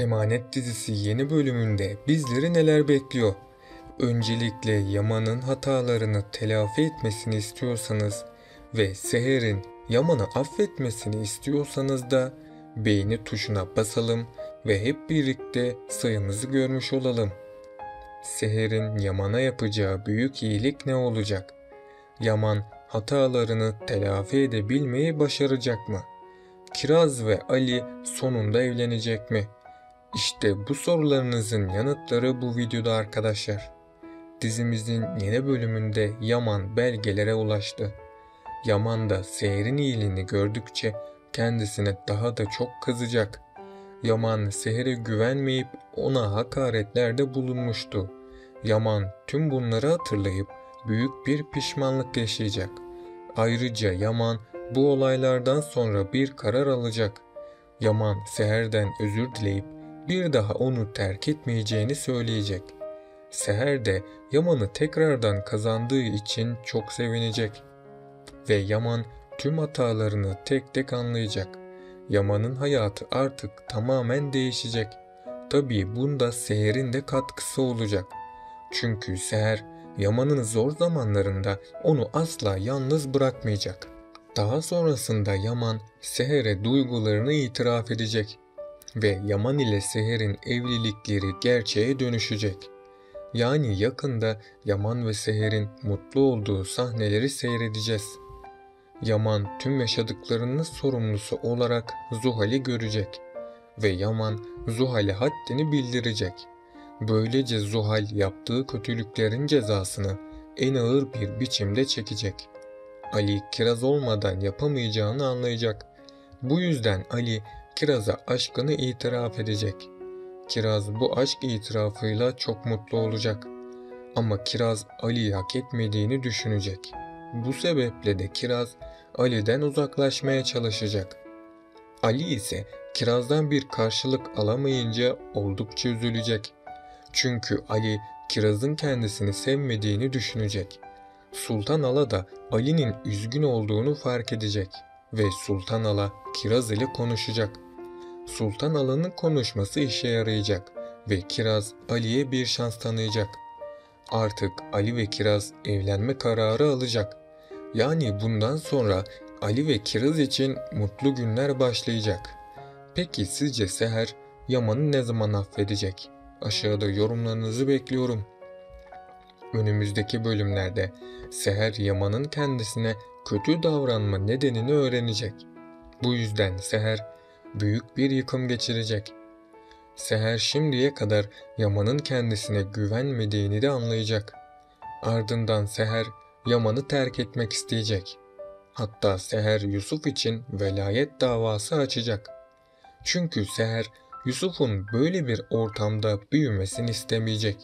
Emanet dizisi yeni bölümünde bizleri neler bekliyor? Öncelikle Yaman'ın hatalarını telafi etmesini istiyorsanız ve Seher'in Yaman'ı affetmesini istiyorsanız da beğeni tuşuna basalım ve hep birlikte sayımızı görmüş olalım. Seher'in Yaman'a yapacağı büyük iyilik ne olacak? Yaman hatalarını telafi edebilmeyi başaracak mı? Kiraz ve Ali sonunda evlenecek mi? İşte bu sorularınızın yanıtları bu videoda arkadaşlar. Dizimizin yeni bölümünde Yaman belgelere ulaştı. Yaman da Seher'in iyiliğini gördükçe kendisine daha da çok kızacak. Yaman Seher'e güvenmeyip ona hakaretlerde bulunmuştu. Yaman tüm bunları hatırlayıp büyük bir pişmanlık yaşayacak. Ayrıca Yaman bu olaylardan sonra bir karar alacak. Yaman Seher'den özür dileyip bir daha onu terk etmeyeceğini söyleyecek. Seher de Yaman'ı tekrardan kazandığı için çok sevinecek. Ve Yaman tüm hatalarını tek tek anlayacak. Yaman'ın hayatı artık tamamen değişecek. Tabii bunda Seher'in de katkısı olacak. Çünkü Seher Yaman'ın zor zamanlarında onu asla yalnız bırakmayacak. Daha sonrasında Yaman Seher'e duygularını itiraf edecek ve Yaman ile Seher'in evlilikleri gerçeğe dönüşecek. Yani yakında Yaman ve Seher'in mutlu olduğu sahneleri seyredeceğiz. Yaman tüm yaşadıklarının sorumlusu olarak Zuhal'i görecek ve Yaman Zuhal'e haddini bildirecek. Böylece Zuhal yaptığı kötülüklerin cezasını en ağır bir biçimde çekecek. Ali Kiraz olmadan yapamayacağını anlayacak. Bu yüzden Ali Kiraz'a aşkını itiraf edecek. Kiraz bu aşk itirafıyla çok mutlu olacak. Ama Kiraz Ali'yi hak etmediğini düşünecek. Bu sebeple de Kiraz Ali'den uzaklaşmaya çalışacak. Ali ise Kiraz'dan bir karşılık alamayınca oldukça üzülecek. Çünkü Ali Kiraz'ın kendisini sevmediğini düşünecek. Sultan Ala da Ali'nin üzgün olduğunu fark edecek ve Sultan Ala Kiraz ile konuşacak. Sultan Ala'nın konuşması işe yarayacak ve Kiraz Ali'ye bir şans tanıyacak. Artık Ali ve Kiraz evlenme kararı alacak. Yani bundan sonra Ali ve Kiraz için mutlu günler başlayacak. Peki sizce Seher Yaman'ı ne zaman affedecek? Aşağıda yorumlarınızı bekliyorum. Önümüzdeki bölümlerde Seher Yaman'ın kendisine kötü davranma nedenini öğrenecek. Bu yüzden Seher büyük bir yıkım geçirecek. Seher şimdiye kadar Yaman'ın kendisine güvenmediğini de anlayacak. Ardından Seher Yaman'ı terk etmek isteyecek. Hatta Seher Yusuf için velayet davası açacak. Çünkü Seher Yusuf'un böyle bir ortamda büyümesini istemeyecek.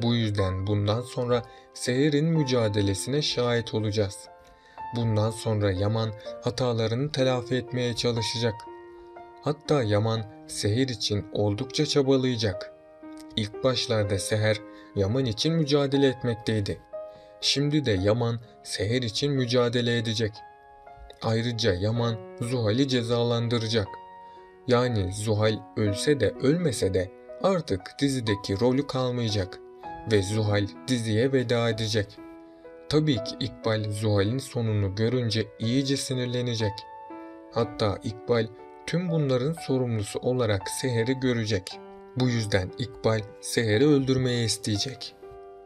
Bu yüzden bundan sonra Seher'in mücadelesine şahit olacağız. Bundan sonra Yaman hatalarını telafi etmeye çalışacak. Hatta Yaman Seher için oldukça çabalayacak. İlk başlarda Seher Yaman için mücadele etmekteydi. Şimdi de Yaman Seher için mücadele edecek. Ayrıca Yaman Zuhal'i cezalandıracak. Yani Zuhal ölse de ölmese de artık dizideki rolü kalmayacak ve Zuhal diziye veda edecek. Tabii ki İkbal Zuhal'in sonunu görünce iyice sinirlenecek. Hatta İkbal tüm bunların sorumlusu olarak Seher'i görecek. Bu yüzden İkbal Seher'i öldürmeye isteyecek.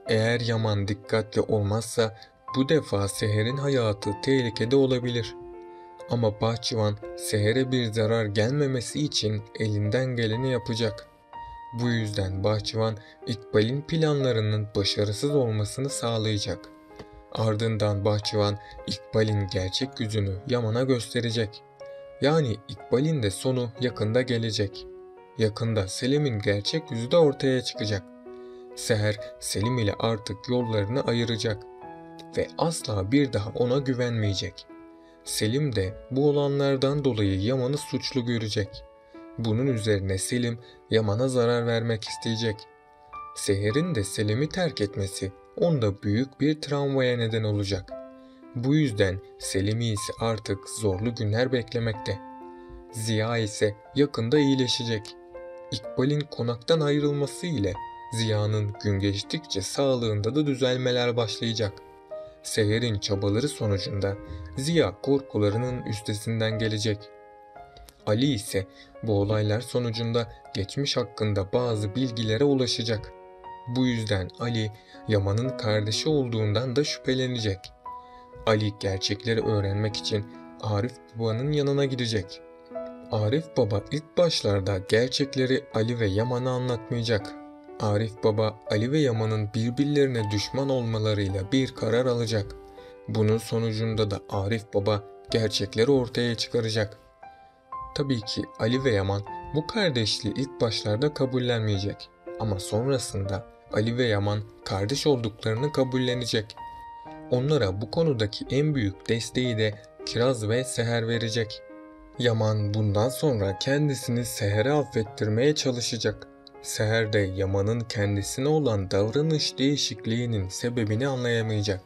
Eğer Yaman dikkatli olmazsa bu defa Seher'in hayatı tehlikede olabilir. Ama Bahçıvan Seher'e bir zarar gelmemesi için elinden geleni yapacak. Bu yüzden Bahçıvan İkbal'in planlarının başarısız olmasını sağlayacak. Ardından Bahçıvan İkbal'in gerçek yüzünü Yaman'a gösterecek. Yani İkbal'in de sonu yakında gelecek. Yakında Selim'in gerçek yüzü de ortaya çıkacak. Seher Selim ile artık yollarını ayıracak ve asla bir daha ona güvenmeyecek. Selim de bu olanlardan dolayı Yaman'ı suçlu görecek. Bunun üzerine Selim Yaman'a zarar vermek isteyecek. Seher'in de Selim'i terk etmesi onda büyük bir travmaya neden olacak. Bu yüzden Selim'i ise artık zorlu günler beklemekte. Ziya ise yakında iyileşecek. İkbal'in konaktan ayrılması ile Ziya'nın gün geçtikçe sağlığında da düzelmeler başlayacak. Seher'in çabaları sonucunda Ziya korkularının üstesinden gelecek. Ali ise bu olaylar sonucunda geçmiş hakkında bazı bilgilere ulaşacak. Bu yüzden Ali, Yaman'ın kardeşi olduğundan da şüphelenecek. Ali gerçekleri öğrenmek için Arif Baba'nın yanına gidecek. Arif Baba ilk başlarda gerçekleri Ali ve Yaman'a anlatmayacak. Arif Baba, Ali ve Yaman'ın birbirlerine düşman olmalarıyla bir karar alacak. Bunun sonucunda da Arif Baba gerçekleri ortaya çıkaracak. Tabii ki Ali ve Yaman bu kardeşliği ilk başlarda kabullenmeyecek. Ama sonrasında Ali ve Yaman kardeş olduklarını kabullenecek. Onlara bu konudaki en büyük desteği de Kiraz ve Seher verecek. Yaman bundan sonra kendisini Seher'e affettirmeye çalışacak. Seher de Yaman'ın kendisine olan davranış değişikliğinin sebebini anlayamayacak.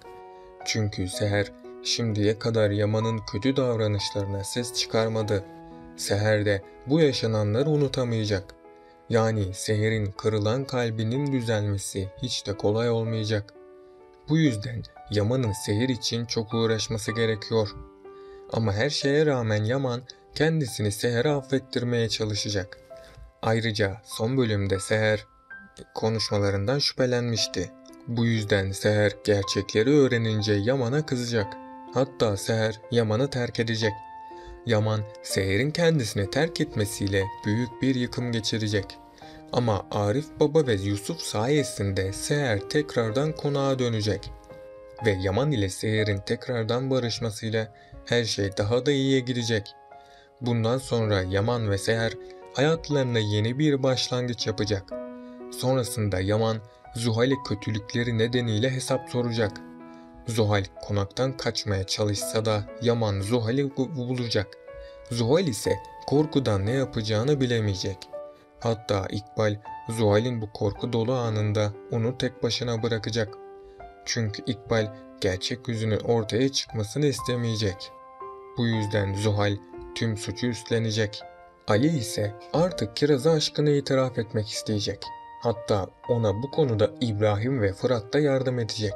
Çünkü Seher şimdiye kadar Yaman'ın kötü davranışlarına ses çıkarmadı. Seher de bu yaşananları unutamayacak. Yani Seher'in kırılan kalbinin düzelmesi hiç de kolay olmayacak. Bu yüzden Yaman'ın Seher için çok uğraşması gerekiyor. Ama her şeye rağmen Yaman kendisini Seher'e affettirmeye çalışacak. Ayrıca son bölümde Seher konuşmalarından şüphelenmişti. Bu yüzden Seher gerçekleri öğrenince Yaman'a kızacak. Hatta Seher Yaman'ı terk edecek. Yaman, Seher'in kendisini terk etmesiyle büyük bir yıkım geçirecek. Ama Arif Baba ve Yusuf sayesinde Seher tekrardan konağa dönecek. Ve Yaman ile Seher'in tekrardan barışmasıyla her şey daha da iyiye gidecek. Bundan sonra Yaman ve Seher hayatlarına yeni bir başlangıç yapacak. Sonrasında Yaman, Zuhal'e kötülükleri nedeniyle hesap soracak. Zuhal konaktan kaçmaya çalışsa da Yaman Zuhal'i bulacak. Zuhal ise korkudan ne yapacağını bilemeyecek. Hatta İkbal, Zuhal'in bu korku dolu anında onu tek başına bırakacak. Çünkü İkbal gerçek yüzünün ortaya çıkmasını istemeyecek. Bu yüzden Zuhal tüm suçu üstlenecek. Ali ise artık Kiraz'a aşkını itiraf etmek isteyecek. Hatta ona bu konuda İbrahim ve Fırat da yardım edecek.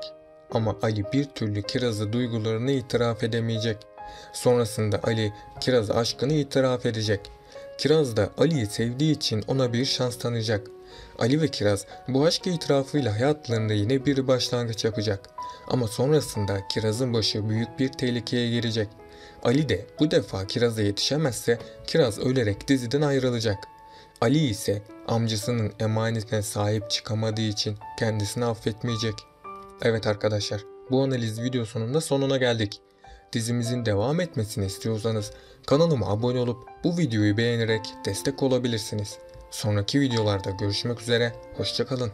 Ama Ali bir türlü Kiraz'a duygularını itiraf edemeyecek. Sonrasında Ali Kiraz'a aşkını itiraf edecek. Kiraz da Ali'yi sevdiği için ona bir şans tanıyacak. Ali ve Kiraz bu aşk itirafıyla hayatlarında yine bir başlangıç yapacak. Ama sonrasında Kiraz'ın başı büyük bir tehlikeye girecek. Ali de bu defa Kiraz'a yetişemezse Kiraz ölerek diziden ayrılacak. Ali ise amcasının emanetine sahip çıkamadığı için kendisini affetmeyecek. Evet arkadaşlar, bu analiz videosunun da sonuna geldik. Dizimizin devam etmesini istiyorsanız kanalıma abone olup bu videoyu beğenerek destek olabilirsiniz. Sonraki videolarda görüşmek üzere, hoşça kalın.